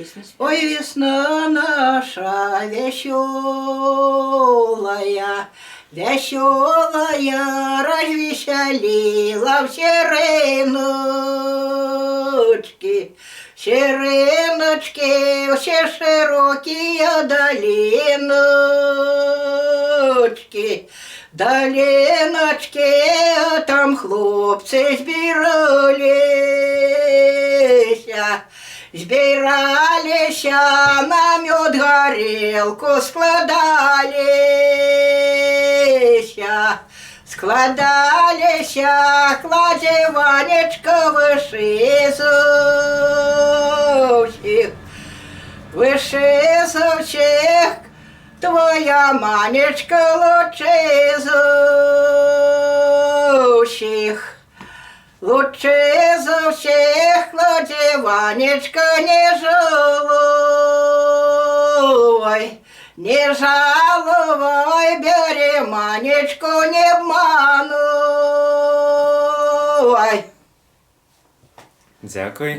пісню. Ой, весна наша веселая, веселая, развеселила все рыночки. Все рыночки, все широкие долиночки. Долиночки, а там хлопцы збирались, на мед горелку складались, кладе выше за всех, твоя манечка лучше за всех. Лучше за всех, кладе Ванечка, не жалуй, не жалуй, бери Манечку, не обмануй. Дякую.